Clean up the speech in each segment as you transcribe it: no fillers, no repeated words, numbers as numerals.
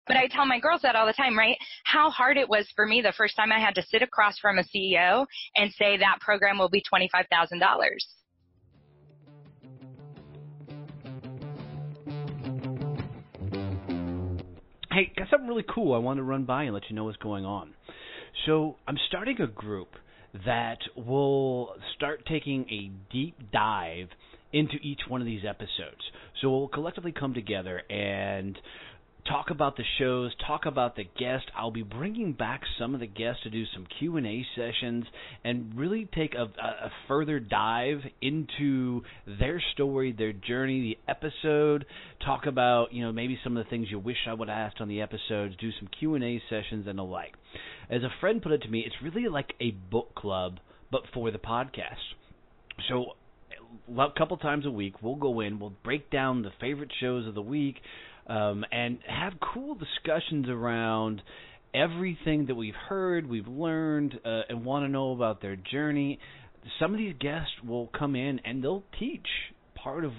But I tell my girls that all the time, right? How hard it was for me the first time I had to sit across from a CEO and say that program will be $25,000. Hey, got something really cool I want to run by and let you know what's going on. So I'm starting a group that will start taking a deep dive into each one of these episodes. So we'll collectively come together and talk about the shows, talk about the guests. I'll be bringing back some of the guests to do some Q&A sessions and really take a further dive into their story, their journey, the episode, talk about, maybe some of the things you wish I would have asked on the episodes, do some Q&A sessions and the like. As a friend put it to me, it's really like a book club, but for the podcast. So a couple times a week, we'll go in, we'll break down the favorite shows of the week, and have cool discussions around everything that we've heard, we've learned, and want to know about their journey. Some of these guests will come in and they'll teach part of,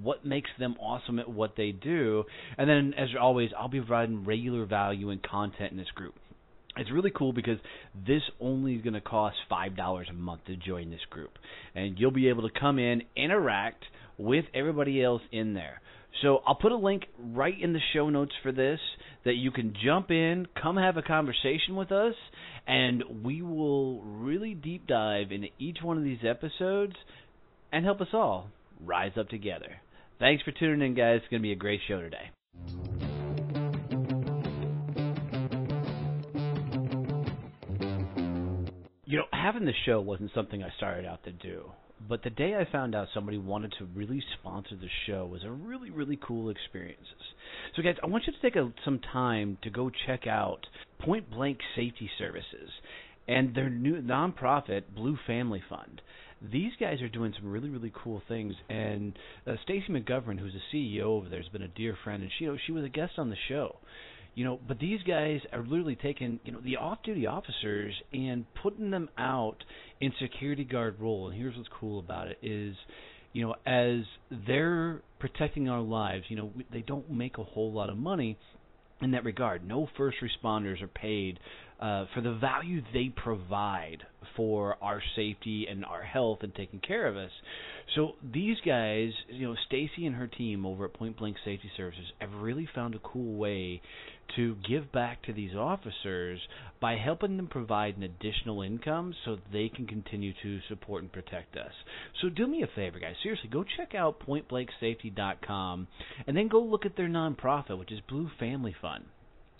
what makes them awesome at what they do. And then, as always, I'll be providing regular value and content in this group. It's really cool because this only is going to cost $5 a month to join this group. And you'll be able to come in, interact with everybody else in there. So I'll put a link right in the show notes for this that you can jump in, come have a conversation with us, and we will really deep dive into each one of these episodes and help us all rise up together. Thanks for tuning in, guys. It's going to be a great show today. Having the show wasn't something I started out to do. But the day I found out somebody wanted to really sponsor the show was a really, really cool experience. So, guys, I want you to take some time to go check out Point Blank Safety Services and their new nonprofit, Blue Family Fund. These guys are doing some really, really cool things. And Stacy McGovern, who's the CEO over there, has been a dear friend, and she was a guest on the show. But these guys are literally taking, the off-duty officers and putting them out in security guard role. And here's what's cool about it is, as they're protecting our lives, they don't make a whole lot of money in that regard. No first responders are paid for the value they provide for our safety and our health and taking care of us. So these guys, Stacy and her team over at Point Blank Safety Services have really found a cool way to give back to these officers by helping them provide an additional income so they can continue to support and protect us. So do me a favor, guys. Seriously, go check out pointblanksafety.com and then go look at their nonprofit, which is Blue Family Fund.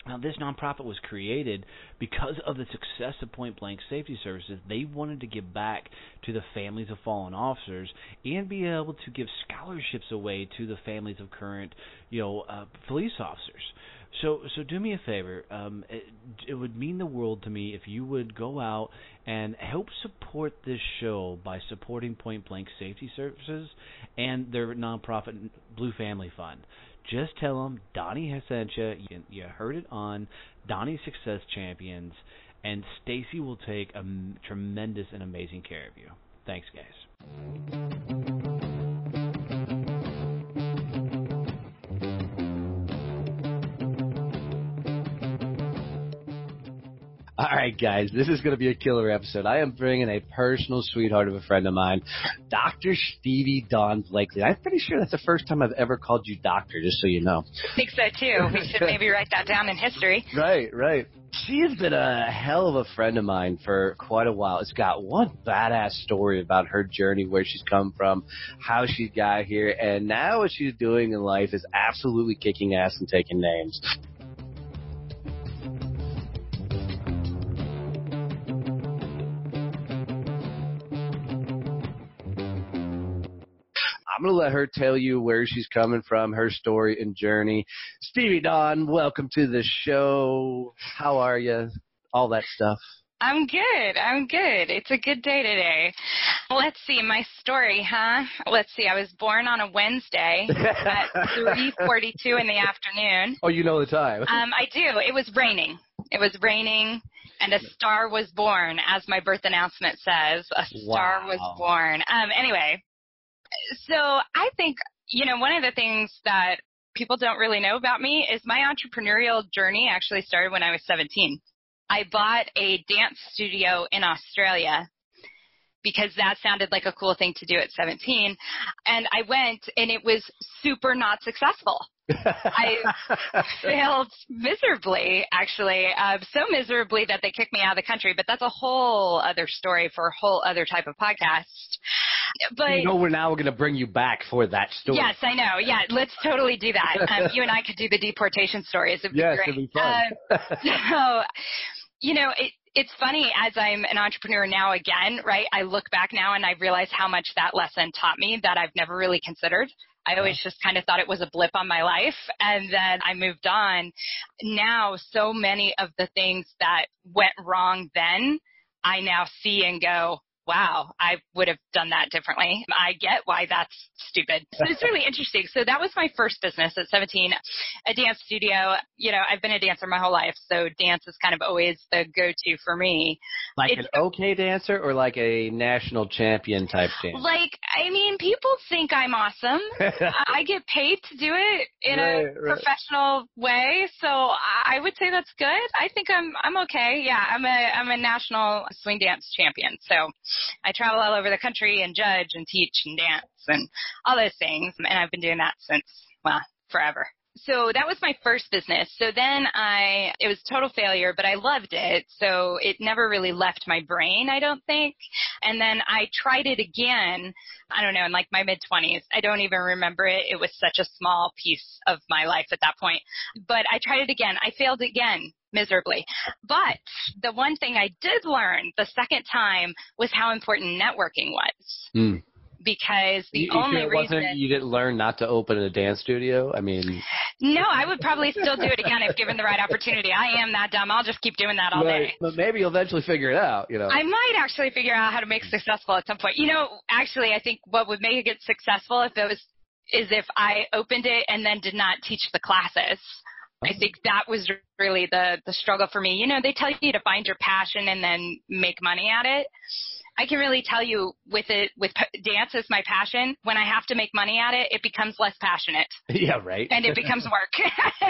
Now, this nonprofit was created because of the success of Point Blank Safety Services. They wanted to give back to the families of fallen officers and be able to give scholarships away to the families of current, police officers. So do me a favor. It would mean the world to me if you would go out and help support this show by supporting Point Blank Safety Services and their nonprofit Blue Family Fund. Just tell them Donnie has sent you. You heard it on Donnie Success Champions, and Stacy will take a tremendous and amazing care of you. Thanks, guys. All right, guys, this is going to be a killer episode. I am bringing a personal sweetheart of a friend of mine, Dr. Stevie Dawn Blakely. I'm pretty sure that's the first time I've ever called you doctor, just so you know. I think so, too. We should maybe write that down in history. Right. She has been a hell of a friend of mine for quite a while. It's got one badass story about her journey, where she's come from, how she got here, and now what she's doing in life is absolutely kicking ass and taking names. I'm going to let her tell you where she's coming from, her story and journey. Stevie Dawn, welcome to the show. How are you? All that stuff. I'm good. It's a good day today. Let's see, my story, huh? Let's see, I was born on a Wednesday at 3:42 in the afternoon. Oh, you know the time. I do. It was raining, and a star was born, as my birth announcement says. A star was born. Anyway. So I think, one of the things that people don't really know about me is my entrepreneurial journey actually started when I was 17. I bought a dance studio in Australia because that sounded like a cool thing to do at 17. And I went, and it was super not successful. I failed miserably, actually, so miserably that they kicked me out of the country. But that's a whole other story for a whole other type of podcast. But we're now going to bring you back for that story. Yes, I know. Yeah, let's totally do that. You and I could do the deportation stories. It'd be great. It'd be fun. So, it's funny, as I'm an entrepreneur now again, right? I look back now and I realize how much that lesson taught me that I've never really considered. I always just kind of thought it was a blip on my life, and then I moved on. Now, so many of the things that went wrong then, I now see and go, wow, I would have done that differently. I get why that's stupid. So it's really interesting. So that was my first business at 17, a dance studio. I've been a dancer my whole life, so dance is kind of always the go-to for me. Like an okay dancer or like a national champion type dancer? People think I'm awesome. I get paid to do it in a professional way, so I would say that's good. I think I'm okay. Yeah, I'm a national swing dance champion, so I travel all over the country and judge and teach and dance and all those things, and I've been doing that since, forever. So that was my first business. So then it was a total failure, but I loved it, so it never really left my brain, I don't think. And then I tried it again, I don't know, in like my mid-20s. I don't even remember it. It was such a small piece of my life at that point. But I tried it again. I failed again. Miserably. But the one thing I did learn the second time was how important networking was. Because the only reason you didn't learn not to open a dance studio? No, I would probably still do it again if given the right opportunity. I am that dumb. I'll just keep doing that all day. But maybe you'll eventually figure it out, I might actually figure out how to make it successful at some point. Actually, I think what would make it successful is if I opened it and then did not teach the classes. I think that was really the struggle for me. They tell you to find your passion and then make money at it. I can really tell you with dance as my passion, when I have to make money at it, it becomes less passionate. Yeah, right. And it becomes work.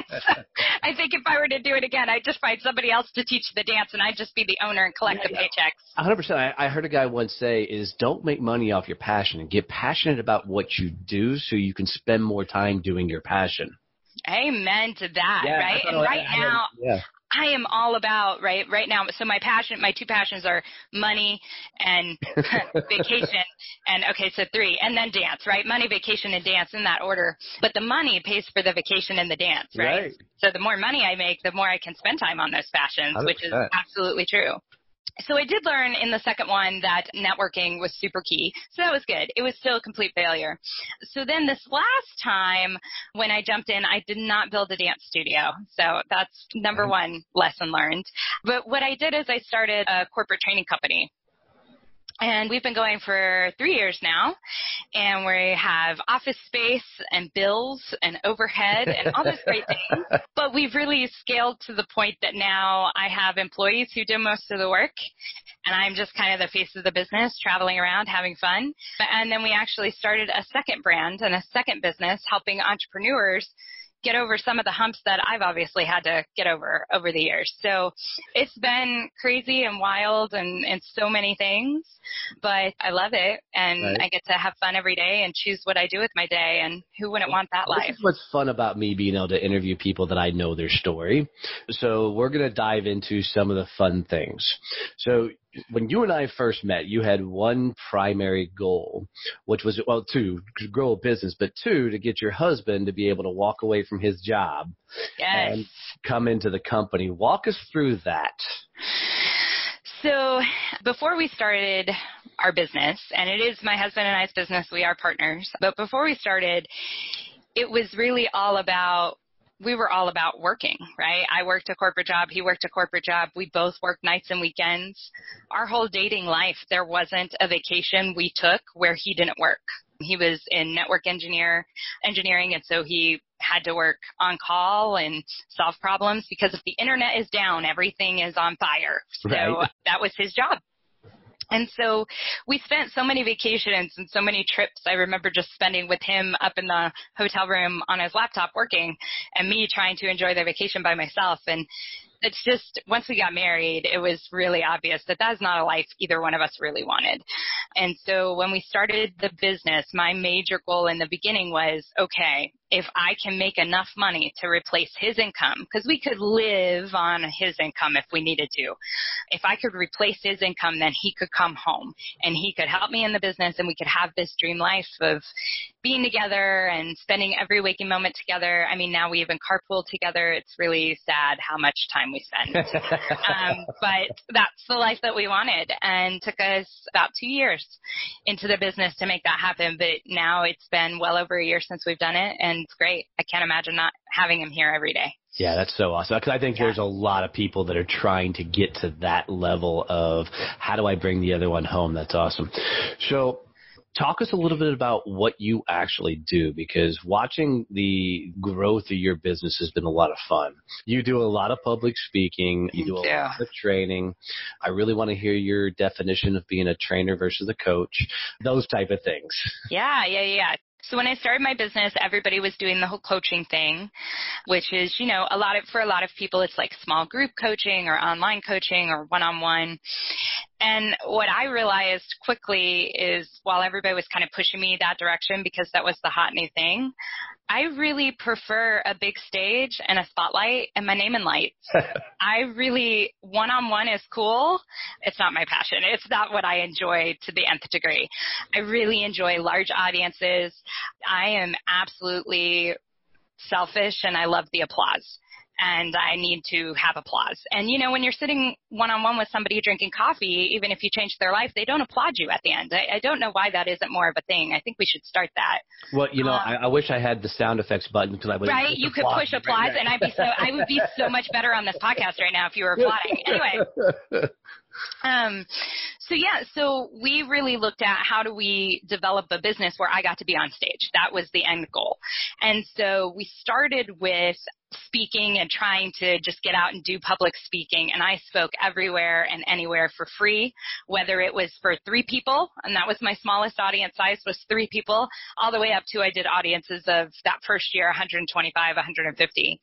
So I think if I were to do it again, I'd just find somebody else to teach the dance and I'd just be the owner and collect the paychecks. 100%. I heard a guy once say don't make money off your passion and get passionate about what you do so you can spend more time doing your passion. Amen to that, right? And now, I am all about, right now, so my two passions are money and vacation, and so 3, and then dance, right? Money, vacation, and dance in that order. But the money pays for the vacation and the dance, right? So the more money I make, the more I can spend time on those passions, 100%. Which is absolutely true. So I did learn in the second one that networking was super key. So that was good. It was still a complete failure. So then this last time when I jumped in, I did not build a dance studio. So that's number one lesson learned. But what I did is I started a corporate training company. And we've been going for 3 years now, and we have office space and bills and overhead and all those great things. But we've really scaled to the point that now I have employees who do most of the work, and I'm just kind of the face of the business, traveling around, having fun. And then we actually started a second brand and a second business helping entrepreneurs get over some of the humps that I've obviously had to get over the years. So it's been crazy and wild and so many things, but I love it, and I get to have fun every day and choose what I do with my day, and who wouldn't want that life? This is what's fun about me being able to interview people that I know their story. So we're going to dive into some of the fun things. So when you and I first met, you had one primary goal, which was, 2, to grow a business, but 2, to get your husband to be able to walk away from his job and come into the company. Walk us through that. So before we started our business, and it is my husband and I's business, we are partners, but before we started, it was really we were all about working, right? I worked a corporate job. He worked a corporate job. We both worked nights and weekends. Our whole dating life, there wasn't a vacation we took where he didn't work. He was in network engineering, and so he had to work on call and solve problems because if the internet is down, everything is on fire. So that was his job. And so we spent so many vacations and so many trips. I remember just spending with him up in the hotel room on his laptop working, and me trying to enjoy the vacation by myself. And it's just, once we got married, it was really obvious that that's not a life either one of us really wanted. And so when we started the business, my major goal in the beginning was, okay, if I can make enough money to replace his income, because we could live on his income if we needed to. If I could replace his income, then he could come home and he could help me in the business, and we could have this dream life of being together and spending every waking moment together. I mean, now we even carpool together. It's really sad how much time we spend. But that's the life that we wanted, and took us about 2 years into the business to make that happen. But now it's been well over a year since we've done it, and it's great. I can't imagine not having him here every day. Yeah, that's so awesome. Because I think there's a lot of people that are trying to get to that level of how do I bring the other one home? That's awesome. So talk us a little bit about what you actually do, because watching the growth of your business has been a lot of fun. You do a lot of public speaking. You do a lot of training. I really want to hear your definition of being a trainer versus a coach, those type of things. Yeah. So when I started my business, everybody was doing the whole coaching thing, which is, you know, for a lot of people, it's like small group coaching or online coaching or one-on-one. And what I realized quickly is, while everybody was kind of pushing me that direction because that was the hot new thing, I really prefer a big stage and a spotlight and my name in lights. One-on-one is cool. It's not my passion. It's not what I enjoy to the nth degree. I really enjoy large audiences. I am absolutely selfish, and I love the applause. And I need to have applause. And, you know, when you're sitting one-on-one with somebody drinking coffee, even if you change their life, they don't applaud you at the end. I don't know why that isn't more of a thing. I think we should start that. Well, you know, I wish I had the sound effects button, because I would. Right, you could push applause, and I would be so much better on this podcast right now if you were applauding. Anyway. So we really looked at how do we develop a business where I got to be on stage. That was the end goal. And so we started with speaking and trying to just get out and do public speaking. And I spoke everywhere and anywhere for free, whether it was for 3 people, and that was my smallest audience size, was 3 people, all the way up to I did audiences of that first year, 125, 150.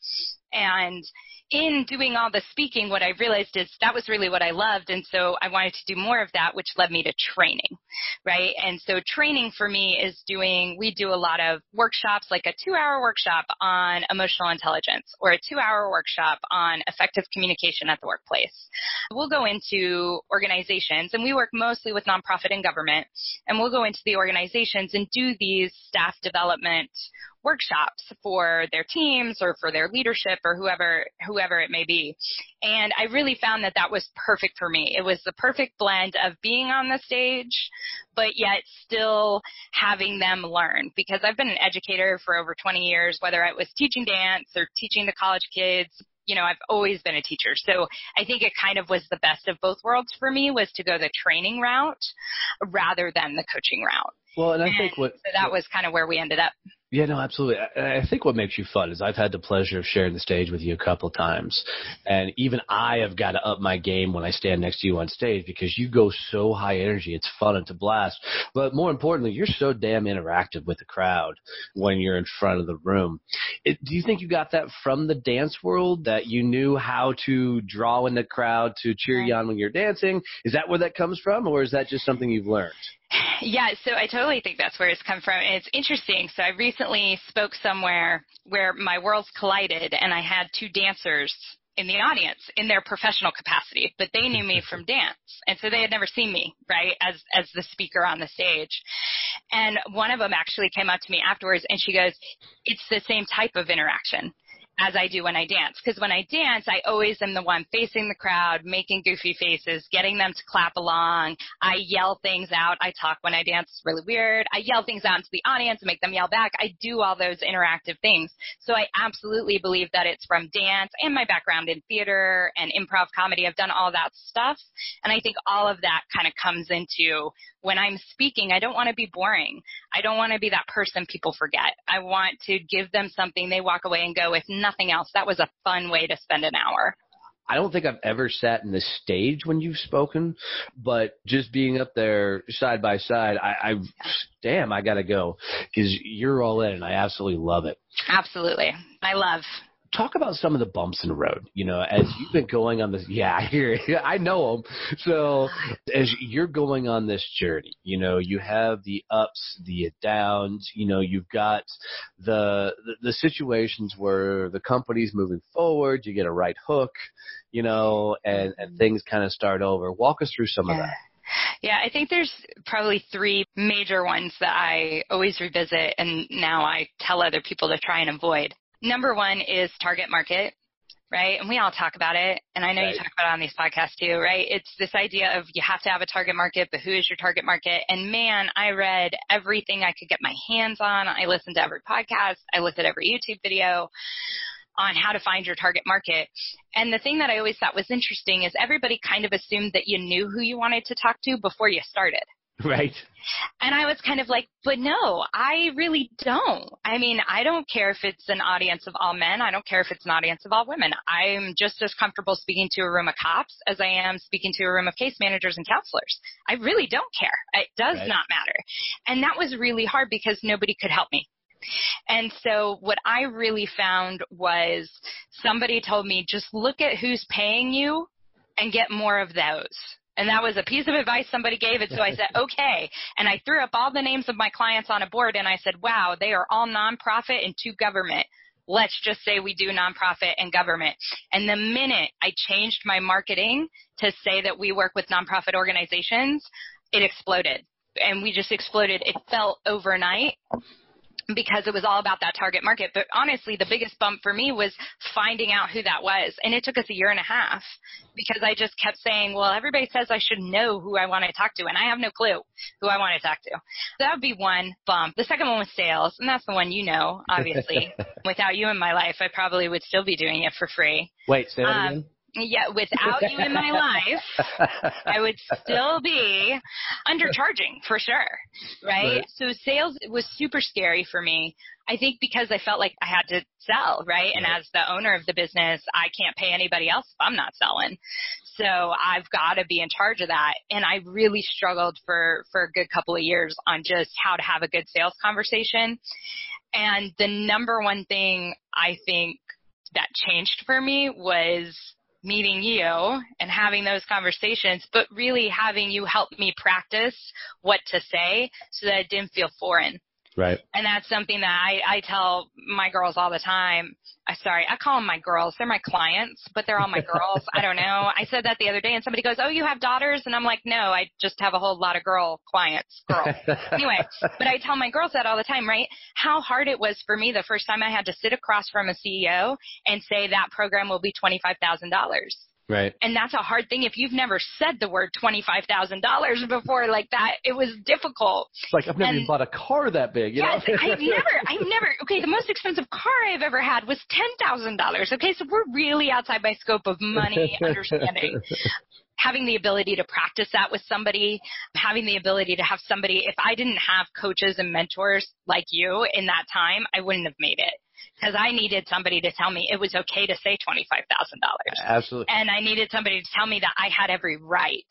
And in doing all the speaking, what I realized is that was really what I loved. And so I wanted to do more of that, which led me to training, right? And so training for me is we do a lot of workshops, like a 2-hour workshop on emotional intelligence or a 2-hour workshop on effective communication at the workplace. We'll go into organizations, and we work mostly with nonprofit and government, and we'll go into the organizations and do these staff development workshops for their teams or for their leadership or whoever it may be. And I really found that was perfect for me. It was the perfect blend of being on the stage, but yet still having them learn, because I've been an educator for over 20 years, whether I was teaching dance or teaching the college kids. You know, I've always been a teacher. So I think it kind of was the best of both worlds for me, was to go the training route rather than the coaching route. Well, and I think so that was kind of where we ended up. Yeah, no, absolutely. I think what makes you fun is I've had the pleasure of sharing the stage with you a couple of times. And even I have got to up my game when I stand next to you on stage, because you go so high energy. It's fun. It's a blast. But more importantly, you're so damn interactive with the crowd when you're in front of the room. Do you think you got that from the dance world, that you knew how to draw in the crowd to cheer you on when you're dancing? Is that where that comes from, or is that just something you've learned? Yeah, so I totally think that's where it's come from. And it's interesting. So I recently spoke somewhere where my worlds collided, and I had 2 dancers in the audience in their professional capacity, but they knew me from dance. And so they had never seen me, right, as the speaker on the stage. And one of them actually came up to me afterwards, and she goes, "It's the same type of interaction as I do when I dance. Because when I dance, I always am the one facing the crowd, making goofy faces, getting them to clap along. I yell things out. I talk when I dance. It's really weird. I yell things out into the audience and make them yell back. I do all those interactive things. So I absolutely believe that it's from dance and my background in theater and improv comedy. I've done all that stuff. And I think all of that kind of comes into when I'm speaking. I don't want to be boring. I don't want to be that person people forget. I want to give them something they walk away and go, if nothing else, that was a fun way to spend an hour. I don't think I've ever sat in this stage when you've spoken, but just being up there side by side, I got to go because you're all in and I absolutely love it. Absolutely. I love. Talk about some of the bumps in the road, as you've been going on this. Yeah, I hear it. I know them. So as you're going on this journey, you have the ups, the downs, you've got the situations where the company's moving forward, you get a right hook, and things kind of start over. Walk us through some of that. Yeah, I think there's probably 3 major ones that I always revisit, and now I tell other people to try and avoid. Number 1 is target market, right? And we all talk about it, and I know you talk about it on these podcasts too, right? It's this idea of you have to have a target market, but who is your target market? And man, I read everything I could get my hands on. I listened to every podcast. I looked at every YouTube video on how to find your target market. And the thing that I always thought was interesting is everybody kind of assumed that you knew who you wanted to talk to before you started. Right. And I was kind of like, but no, I really don't. I mean, I don't care if it's an audience of all men. I don't care if it's an audience of all women. I'm just as comfortable speaking to a room of cops as I am speaking to a room of case managers and counselors. I really don't care. It does not matter. And that was really hard because nobody could help me. And so what I really found was somebody told me, just look at who's paying you and get more of those. And that was a piece of advice somebody gave it. So I said, okay. And I threw up all the names of my clients on a board and I said, wow, they are all nonprofit and 2 government. Let's just say we do nonprofit and government. And the minute I changed my marketing to say that we work with nonprofit organizations, it exploded. And we just exploded. It felt overnight because it was all about that target market. But honestly, the biggest bump for me was finding out who that was. And it took us 1.5 years because I just kept saying, well, everybody says I should know who I want to talk to, and I have no clue who I want to talk to. That would be one bump. The second one was sales, and that's the one obviously. Without you in my life, I probably would still be doing it for free. Wait, say that again? Yeah, without you in my life, I would still be undercharging for sure, right? So sales was super scary for me. I think because I felt like I had to sell, right? And as the owner of the business, I can't pay anybody else if I'm not selling. So I've got to be in charge of that. And I really struggled for a good couple of years on just how to have a good sales conversation. And the number one thing I think that changed for me was meeting you and having those conversations, but really having you help me practice what to say so that it didn't feel foreign. Right. And that's something that I tell my girls all the time. I call them my girls. They're my clients, but they're all my girls. I don't know. I said that the other day and somebody goes, oh, you have daughters? And I'm like, no, I just have a whole lot of girls. Anyway, but I tell my girls that all the time, right? How hard it was for me the first time I had to sit across from a CEO and say that program will be $25,000. Right. And that's a hard thing. If you've never said the word $25,000 before like that, it was difficult. It's like I've never even bought a car that big. Yes, I've never. Okay, the most expensive car I've ever had was $10,000. Okay, so we're really outside my scope of money understanding. Having the ability to practice that with somebody, having the ability to have somebody, if I didn't have coaches and mentors like you in that time, I wouldn't have made it. Because I needed somebody to tell me it was okay to say $25,000. Absolutely. And I needed somebody to tell me that I had every right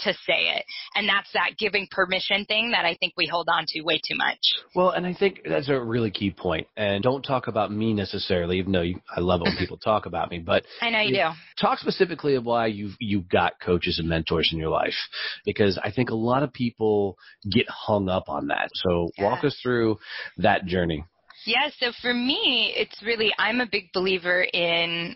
to say it. And that's that giving permission thing that I think we hold on to way too much. Well, and I think that's a really key point. And don't talk about me necessarily, even though I love it when people talk about me. But I know you do. Talk specifically of why you've got coaches and mentors in your life, because I think a lot of people get hung up on that. So walk us through that journey. Yeah, so for me, it's really, I'm a big believer in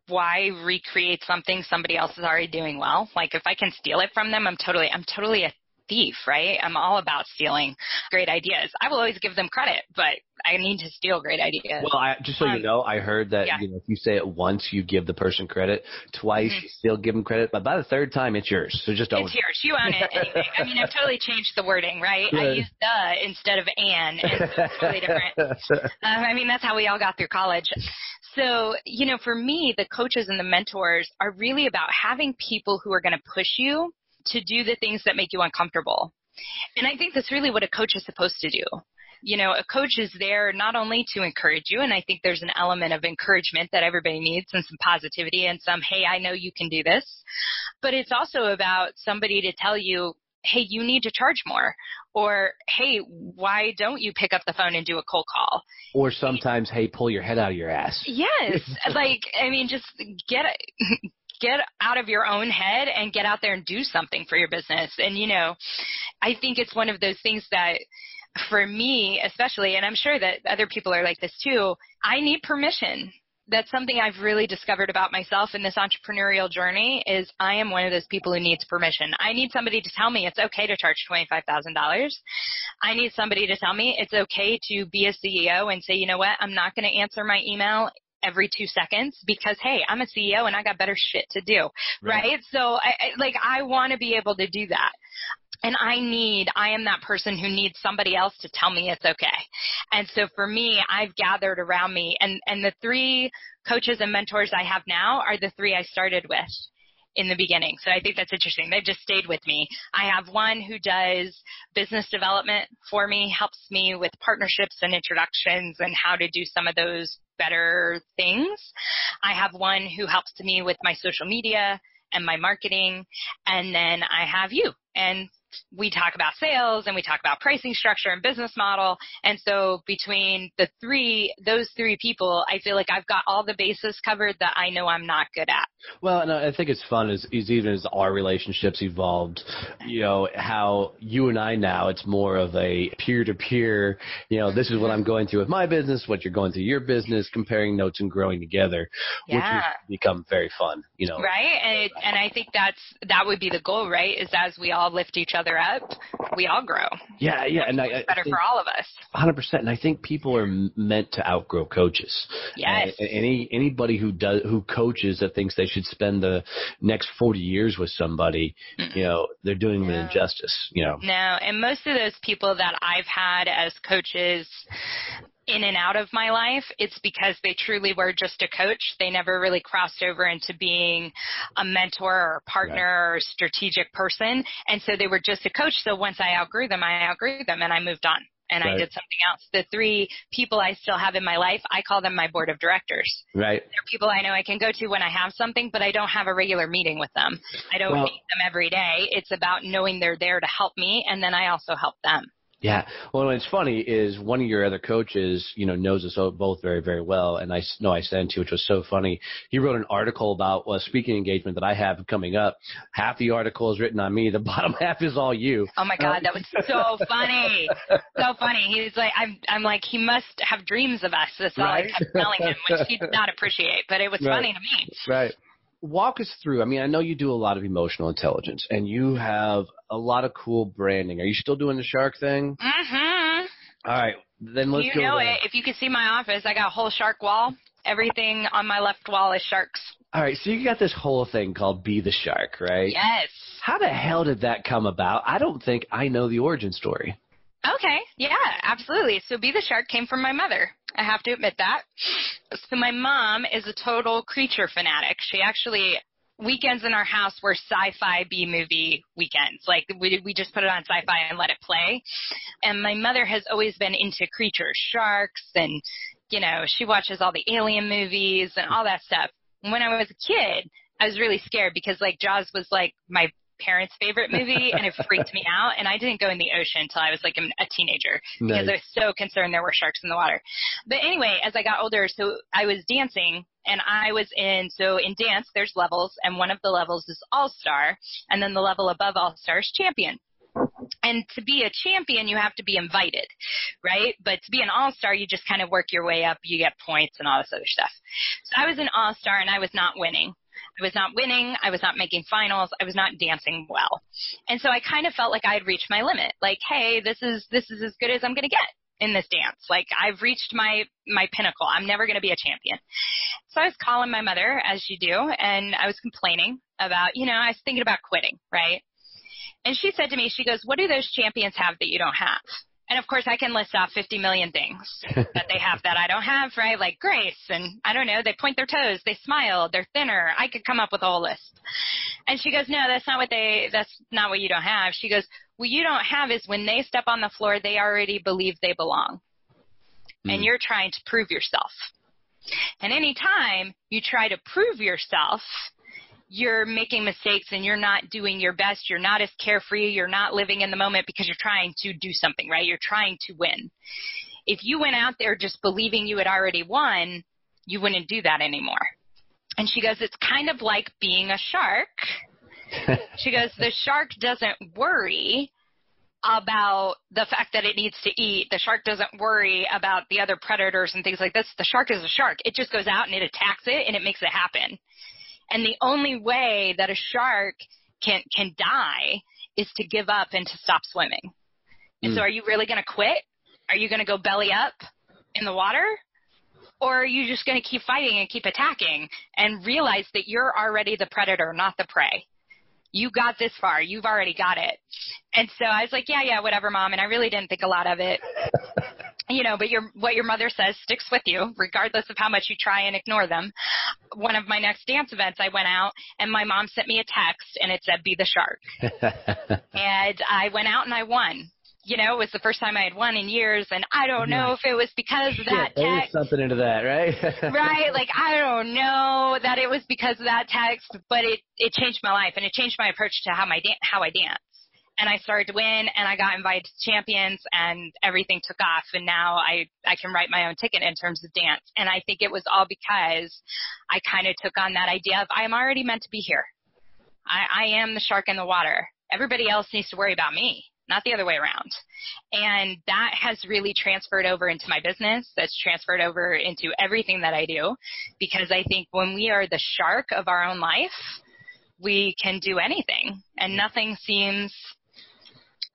why recreate something somebody else is already doing well. Like if I can steal it from them, I'm totally a thief, right? I'm all about stealing great ideas. I will always give them credit, but I need to steal great ideas. Well, just so you know, I heard that if you say it once, you give the person credit. Twice, you still give them credit. But by the third time, it's yours. So just it's yours. You own it anyway. I mean, I've totally changed the wording, right? I use the instead of an, and so it's totally different. I mean, that's how we all got through college. So, for me, the coaches and the mentors are really about having people who are going to push you to do the things that make you uncomfortable. And I think that's really what a coach is supposed to do. A coach is there not only to encourage you, and I think there's an element of encouragement that everybody needs and some positivity and some, hey, I know you can do this. But it's also about somebody to tell you, hey, you need to charge more. Or, hey, why don't you pick up the phone and do a cold call? Or sometimes, hey, pull your head out of your ass. Yes. Just get out of your own head and get out there and do something for your business. And, I think it's one of those things that for me especially, and I'm sure that other people are like this too, I need permission. That's something I've really discovered about myself in this entrepreneurial journey is I am one of those people who needs permission. I need somebody to tell me it's okay to charge $25,000. I need somebody to tell me it's okay to be a CEO and say, you know what, I'm not going to answer my email every 2 seconds because, hey, I'm a CEO and I got better shit to do, right? So I want to be able to do that. And I am that person who needs somebody else to tell me it's okay. And so for me, I've gathered around me, and the 3 coaches and mentors I have now are the 3 I started with in the beginning. So I think that's interesting. They've just stayed with me. I have one who does business development for me, helps me with partnerships and introductions and how to do some of those better things. I have one who helps me with my social media and my marketing. And then I have you. And we talk about sales and we talk about pricing structure and business model. And so between those 3 people, I feel like I've got all the bases covered that I know I'm not good at. Well, and I think it's fun is even as our relationships evolved, how you and I now, it's more of a peer-to-peer, this is what I'm going through with my business, what you're going through your business, comparing notes and growing together, which has become very fun, Right. And I think that would be the goal, right? Is as we all lift each other up, we all grow. Yeah. And it's better for all of us. 100%. And I think people are meant to outgrow coaches. Yes. Anybody who coaches that thinks they should spend the next 40 years with somebody, they're doing them an injustice, No, and most of those people that I've had as coaches in and out of my life, it's because they truly were just a coach. They never really crossed over into being a mentor or a partner or strategic person. And so they were just a coach. So once I outgrew them and I moved on. And I did something else. The 3 people I still have in my life, I call them my board of directors. Right. They're people I know I can go to when I have something, but I don't have a regular meeting with them. I don't meet them every day. It's about knowing they're there to help me, and then I also help them. Yeah. Well, what's funny is one of your other coaches, knows us both very, very well. And I know I sent you, which was so funny. He wrote an article about a speaking engagement that I have coming up. Half the article is written on me. The bottom half is all you. Oh my God. That was so funny. So funny. He's like, I'm like, he must have dreams of us. That's all I kept telling him, which he did not appreciate, but it was funny to me. Right. Walk us through. I know you do a lot of emotional intelligence, and you have a lot of cool branding. Are you still doing the shark thing? Mm-hmm. All right. Then let's go. You know it. If you could see my office, I got a whole shark wall. Everything on my left wall is sharks. All right. So you got this whole thing called Be the Shark, right? Yes. How the hell did that come about? I don't think I know the origin story. Okay. Yeah, absolutely. So Be the Shark came from my mother. I have to admit that. So my mom is a total creature fanatic. She actually, weekends in our house were sci-fi B-movie weekends. Like we just put it on sci-fi and let it play. And my mother has always been into creatures, sharks, and, she watches all the alien movies and all that stuff. When I was a kid, I was really scared because, Jaws was, my parents' favorite movie, and it freaked me out. And I didn't go in the ocean until I was a teenager because I was so concerned there were sharks in the water. But anyway, as I got older, so I was dancing, and in dance, there's levels, and one of the levels is All-Star, and then the level above All-Star is Champion. And to be a champion, you have to be invited, right? But to be an all-star, you just kind of work your way up. You get points and all this other stuff. So I was an all-star, and I was not winning. I was not making finals. I was not dancing well. And so I kind of felt like I had reached my limit. Hey, this is as good as I'm going to get in this dance. I've reached my pinnacle. I'm never going to be a champion. So I was calling my mother, as you do, and I was complaining about, I was thinking about quitting, right? And she said to me, she goes, what do those champions have that you don't have? And, of course, I can list off 50 million things that they have that I don't have, right? Like grace, and I don't know, they point their toes, they smile, they're thinner. I could come up with a whole list. And she goes, no, that's not what you don't have. She goes, what you don't have is when they step on the floor, they already believe they belong. And you're trying to prove yourself. And anytime you try to prove yourself, you're making mistakes and you're not doing your best. You're not as carefree. You're not living in the moment because you're trying to do something, right? You're trying to win. If you went out there just believing you had already won, you wouldn't do that anymore. And she goes, it's kind of like being a shark. She goes, the shark doesn't worry about the fact that it needs to eat. The shark doesn't worry about the other predators and things like this. The shark is a shark. It just goes out and it attacks it and it makes it happen. And the only way that a shark can die is to give up and to stop swimming. And so are you really going to quit? Are you going to go belly up in the water? Or are you just going to keep fighting and keep attacking and realize that you're already the predator, not the prey? You got this far. You've already got it. And so I was like, yeah, whatever, Mom. And I really didn't think a lot of it. But what your mother says sticks with you, regardless of how much you try and ignore them. One of my next dance events, I went out, and my mom sent me a text, and it said, be the shark. And I went out, and I won. It was the first time I had won in years, and I don't know if it was because of that text. There's something into that, right? Right, I don't know that it was because of that text, but it changed my life, and it changed my approach to how I dance. And I started to win, and I got invited to champions, and everything took off, and now I can write my own ticket in terms of dance. And I think it was all because I kind of took on that idea of I'm already meant to be here. I am the shark in the water. Everybody else needs to worry about me, not the other way around. And that has really transferred over into my business. That's transferred over into everything that I do, because I think when we are the shark of our own life, we can do anything, and nothing seems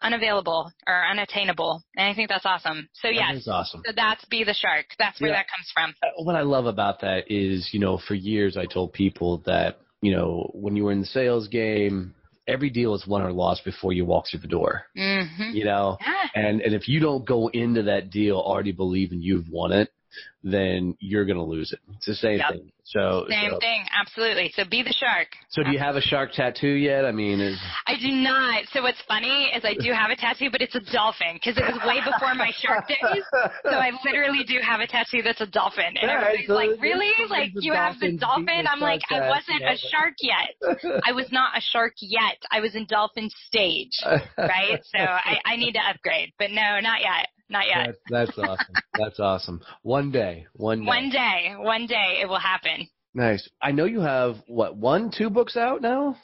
unavailable or unattainable. And I think that's awesome. So yes, that's awesome. So that's be the shark. That's where that comes from. What I love about that is, for years I told people that, when you were in the sales game, every deal is won or lost before you walk through the door. Mm-hmm. And if you don't go into that deal already believing you've won it, then you're going to lose it. It's the same thing. Same thing, absolutely. So be the shark. So do you have a shark tattoo yet? I do not. So what's funny is I do have a tattoo, but it's a dolphin, because it was way before my shark days. So I literally do have a tattoo that's a dolphin. And everybody's like, really? You have the dolphin? I'm like, I wasn't a shark yet. I was not a shark yet. I was in dolphin stage, right? So I need to upgrade. But no, not yet. Not yet. That's awesome. That's awesome. One day it will happen. Nice. I know you have, 2 books out now?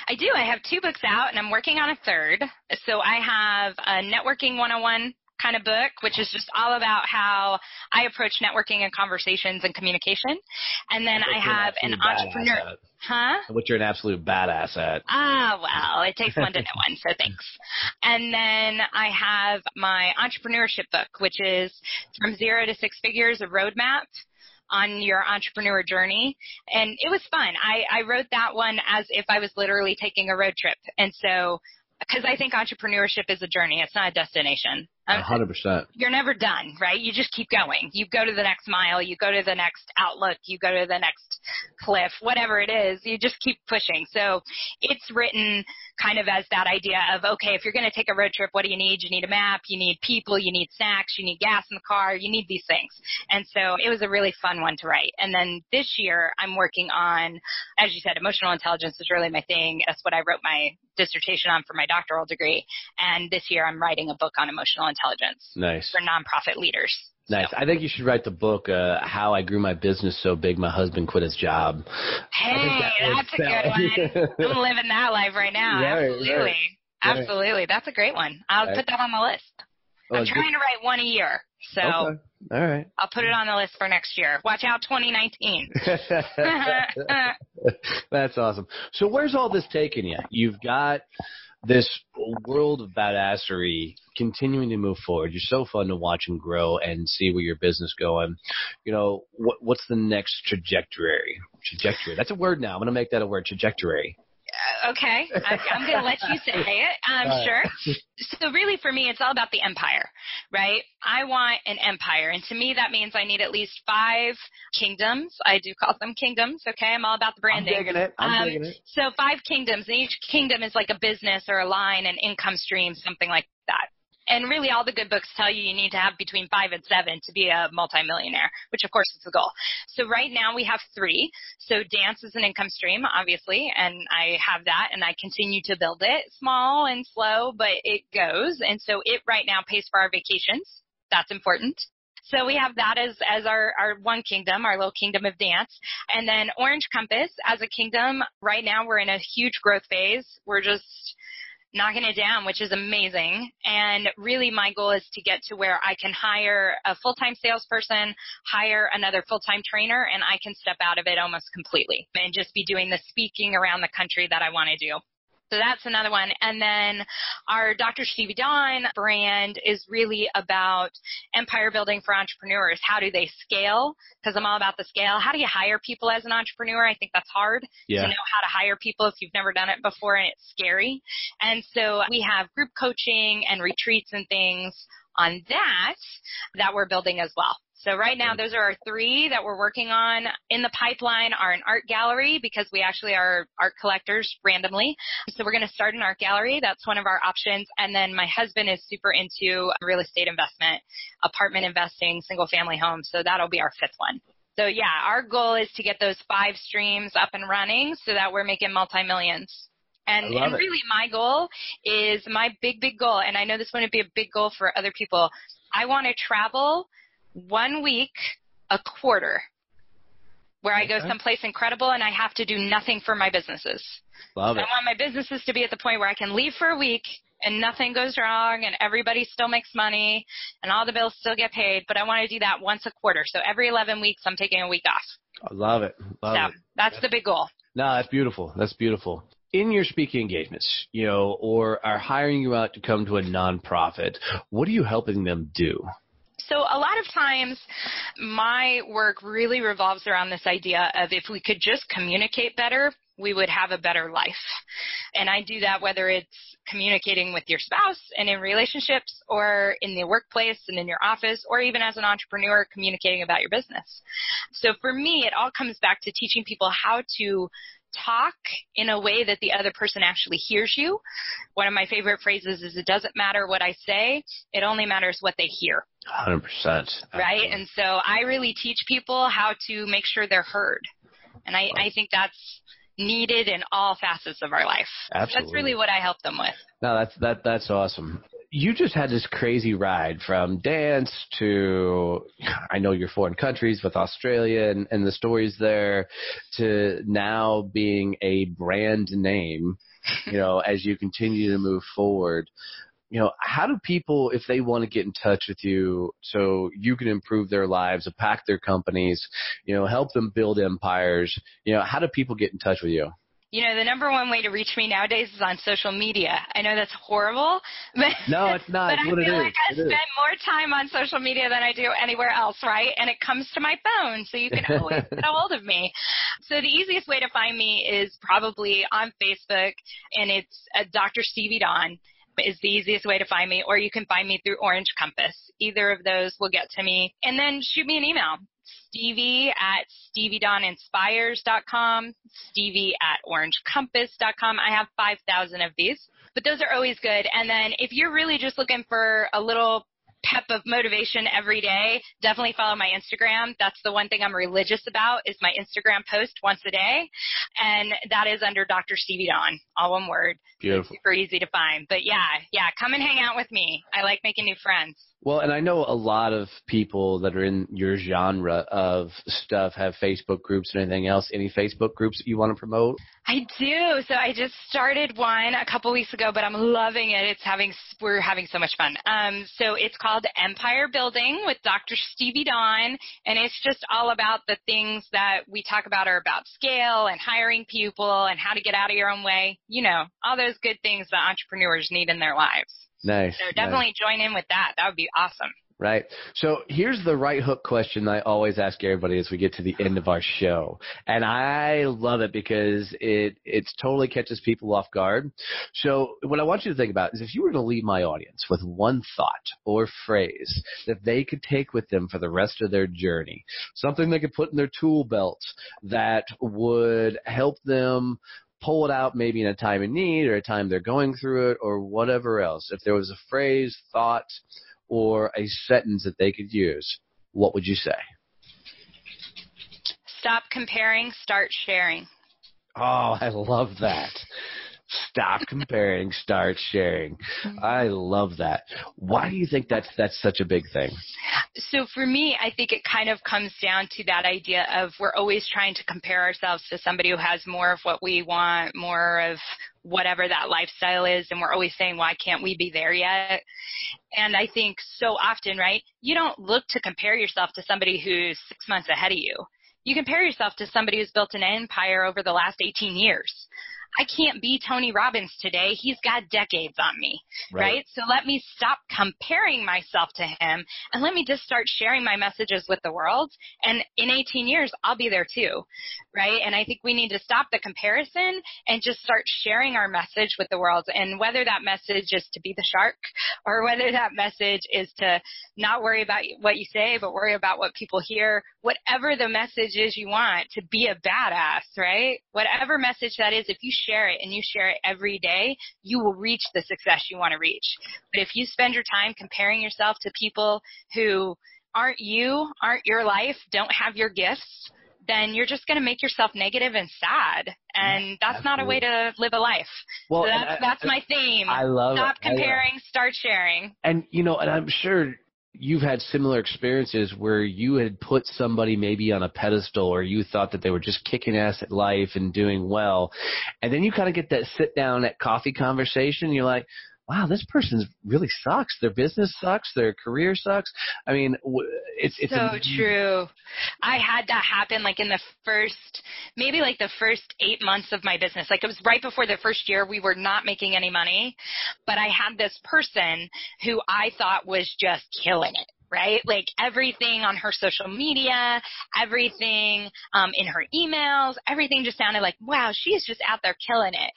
I do. I have 2 books out, and I'm working on a third. So I have a networking 101 kind of book, which is just all about how I approach networking and conversations and communication. And then I have an entrepreneur. What you're an absolute badass at. Well, it takes one to know one, so thanks. And then I have my entrepreneurship book, which is From Zero to Six Figures, a roadmap on your entrepreneur journey. And it was fun. I wrote that one as if I was literally taking a road trip. And so, because I think entrepreneurship is a journey. It's not a destination. 100%. You're never done, right? You just keep going. You go to the next mile. You go to the next outlook. You go to the next cliff, whatever it is. You just keep pushing. So it's written kind of as that idea of, okay, if you're going to take a road trip, what do you need? You need a map. You need people. You need snacks. You need gas in the car. You need these things. And so it was a really fun one to write. And then this year I'm working on, as you said, emotional intelligence is really my thing. That's what I wrote my dissertation on for my doctoral degree. And this year I'm writing a book on emotional intelligence. Nice. For nonprofit leaders. Nice. So. I think you should write the book, How I Grew My Business So Big My Husband Quit His Job. Hey, that's a good one. I'm living that life right now. Right, absolutely. Right. Absolutely. That's a great one. I'll put that on the list. I'm trying to write one a year. So okay. All right. I'll put it on the list for next year. Watch out, 2019. That's awesome. So where's all this taking you? You've got this world of badassery continuing to move forward. You're so fun to watch and grow and see where your business going. What's the next trajectory? Trajectory. That's a word now. I'm going to make that a word. Trajectory. Okay. I'm going to let you say it. Sure. So really for me, it's all about the empire, right? I want an empire. And to me, that means I need at least 5 kingdoms. I do call them kingdoms. Okay. I'm all about the branding. I'm digging it. So 5 kingdoms, and each kingdom is like a business or a line, an income stream, something like that. And really all the good books tell you need to have between 5 and 7 to be a multimillionaire, which of course is the goal. So right now we have 3. So dance is an income stream, obviously, and I have that, and I continue to build it small and slow, but it goes. And so it right now pays for our vacations. That's important. So we have that as our one kingdom, our little kingdom of dance. And then Orange Compass as a kingdom, right now we're in a huge growth phase. We're just knocking it down, which is amazing. And really my goal is to get to where I can hire a full-time salesperson, hire another full-time trainer, and I can step out of it almost completely and just be doing the speaking around the country that I want to do. So that's another one. And then our Dr. Stevie Dawn brand is really about empire building for entrepreneurs. How do they scale? Because I'm all about the scale. How do you hire people as an entrepreneur? I think that's hard to know how to hire people if you've never done it before, and it's scary. And so we have group coaching and retreats and things on that we're building as well. So right now, those are our 3 that we're working on. In the pipeline are an art gallery, because we actually are art collectors randomly. So we're going to start an art gallery. That's one of our options. And then my husband is super into real estate investment, apartment investing, single family homes. So that'll be our 5th one. So yeah, our goal is to get those 5 streams up and running so that we're making multi-millions. And really my goal is my big goal. And I know this wouldn't be a big goal for other people. I want to travel 1 week a quarter where I go someplace incredible and I have to do nothing for my businesses. Love it. I want my businesses to be at the point where I can leave for a week and nothing goes wrong and everybody still makes money and all the bills still get paid. But I want to do that once a quarter. So every 11 weeks, I'm taking a week off. I love it. That's the big goal. No, that's beautiful. That's beautiful. In your speaking engagements, or are hiring you out to come to a nonprofit, what are you helping them do? So a lot of times my work really revolves around this idea of if we could just communicate better, we would have a better life. And I do that whether it's communicating with your spouse and in relationships, or in the workplace and in your office, or even as an entrepreneur communicating about your business. So for me, it all comes back to teaching people how to talk in a way that the other person actually hears you. One of my favorite phrases is, it doesn't matter what I say, it only matters what they hear. 100%. Right? And so I really teach people how to make sure they're heard. And I think that's needed in all facets of our life. Absolutely. That's really what I help them with. No, that's awesome. You just had this crazy ride from dance to, I know you're foreign countries with Australia and the stories there, to now being a brand name, as you continue to move forward. How do people, if they want to get in touch with you so you can improve their lives, impact their companies, help them build empires, how do people get in touch with you? The number one way to reach me nowadays is on social media. I know that's horrible, but no, it's not. But I feel like I spend more time on social media than I do anywhere else, right? And it comes to my phone, so you can always get a hold of me. So the easiest way to find me is probably on Facebook, and it's Dr. Stevie Dawn is the easiest way to find me, or you can find me through Orange Compass. Either of those will get to me. And then shoot me an email. Stevie@StevieDawnInspires.com, Stevie@OrangeCompass.com. I have 5,000 of these, but those are always good. And then if you're really just looking for a little pep of motivation every day, definitely follow my Instagram. That's the one thing I'm religious about, is my Instagram post once a day. And that is under Dr. Stevie Dawn, all one word. Beautiful. It's super easy to find. But yeah, come and hang out with me. I like making new friends. Well, and I know a lot of people that are in your genre of stuff have Facebook groups and anything else. Any Facebook groups that you want to promote? I do. So I just started one a couple weeks ago, but I'm loving it. We're having so much fun. So it's called Empire Building with Dr. Stevie Dawn, and it's just all about the things that we talk about are about scale and hiring people and how to get out of your own way. All those good things that entrepreneurs need in their lives. Nice. So definitely join in with that. That would be awesome. Right. So here's the right hook question I always ask everybody as we get to the end of our show. And I love it because it totally catches people off guard. So what I want you to think about is if you were to leave my audience with one thought or phrase that they could take with them for the rest of their journey, something they could put in their tool belt that would help them pull it out maybe in a time of need or a time they're going through it or whatever else. If there was a phrase, thought, or a sentence that they could use, what would you say? Stop comparing, start sharing. Oh, I love that. Stop comparing, start sharing. I love that. Why do you think that's such a big thing? So for me, I think it kind of comes down to that idea of we're always trying to compare ourselves to somebody who has more of what we want, more of whatever that lifestyle is, and we're always saying, why can't we be there yet? And I think so often, right, you don't look to compare yourself to somebody who's 6 months ahead of you. You compare yourself to somebody who's built an empire over the last 18 years. I can't be Tony Robbins today. He's got decades on me, right? So let me stop comparing myself to him and let me just start sharing my messages with the world. And in 18 years, I'll be there too, right? And I think we need to stop the comparison and just start sharing our message with the world. And whether that message is to be the shark or whether that message is to not worry about what you say, but worry about what people hear, whatever the message is you want, to be a badass, right? Whatever message that is, if you share it and you share it every day, you will reach the success you want to reach. But if you spend your time comparing yourself to people who aren't you, aren't your life, don't have your gifts, then you're just going to make yourself negative and sad. And that's not a way to live a life. Well, so that's my theme. I love it. Stop comparing, start sharing. And, and I'm sure you've had similar experiences where you had put somebody maybe on a pedestal or you thought that they were just kicking ass at life and doing well. And then you kind of get that sit down at coffee conversation. And you're like, wow, this person really sucks. Their business sucks. Their career sucks. I mean, it's so true. I had that happen like in the first 8 months of my business. Like it was right before the first year. We were not making any money, but I had this person who I thought was just killing it. Right? Like everything on her social media, everything in her emails, everything just sounded like, wow, she's just out there killing it.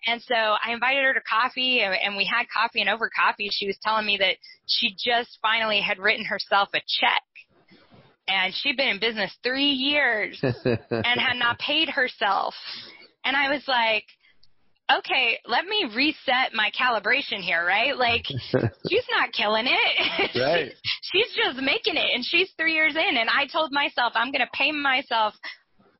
And so I invited her to coffee and we had coffee, and over coffee she was telling me that she just finally had written herself a check. And she'd been in business 3 years and had not paid herself. And I was like, okay, let me reset my calibration here, right? Like, she's not killing it. Right. She's just making it, and she's 3 years in. And I told myself I'm going to pay myself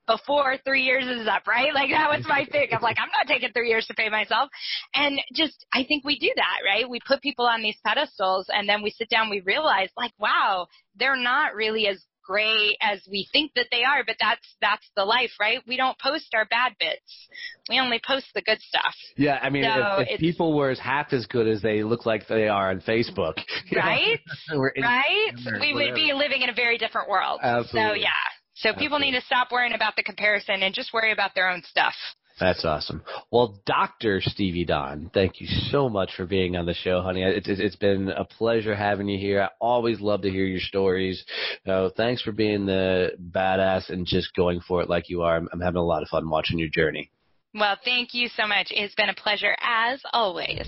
before 3 years is up, right? Like, that was my thing. I'm like, I'm not taking 3 years to pay myself. And just, I think we do that, right? We put people on these pedestals, and then we sit down, we realize, like, wow, they're not really as great as we think that they are, but that's the life, right? We don't post our bad bits. We only post the good stuff. Yeah, I mean, so if people were half as good as they look like they are on Facebook, right? Right? We would be living in a very different world. Absolutely. So, yeah. So people need to stop worrying about the comparison and just worry about their own stuff. That's awesome. Well, Dr. Stevie Dawn, thank you so much for being on the show, honey. It's been a pleasure having you here. I always love to hear your stories. Thanks for being the badass and just going for it like you are. I'm having a lot of fun watching your journey. Well, thank you so much. It's been a pleasure as always.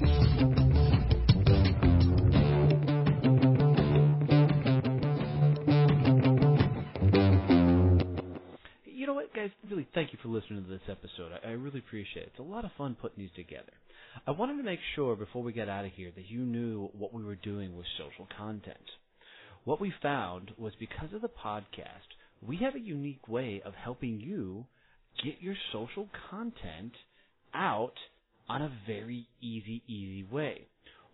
You know what, guys, really thank you for listening to this episode. I really appreciate it. It's a lot of fun putting these together. I wanted to make sure before we get out of here that you knew what we were doing with social content. What we found was because of the podcast, we have a unique way of helping you get your social content out on a very easy way.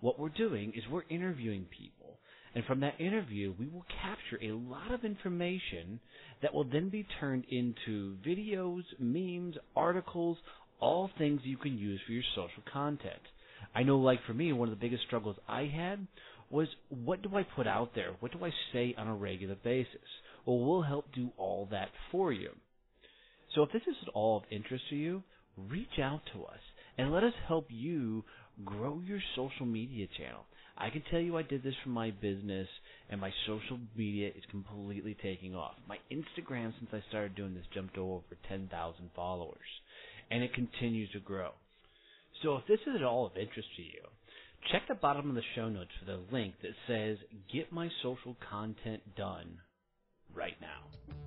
What we're doing is we're interviewing people. And from that interview, we will capture a lot of information that will then be turned into videos, memes, articles, all things you can use for your social content. I know, like for me, one of the biggest struggles I had was, what do I put out there? What do I say on a regular basis? Well, we'll help do all that for you. So if this is at all of interest to you, reach out to us and let us help you grow your social media channel. I can tell you I did this for my business, and my social media is completely taking off. My Instagram, since I started doing this, jumped to over 10,000 followers, and it continues to grow. So if this is at all of interest to you, check the bottom of the show notes for the link that says, "Get my social content done right now."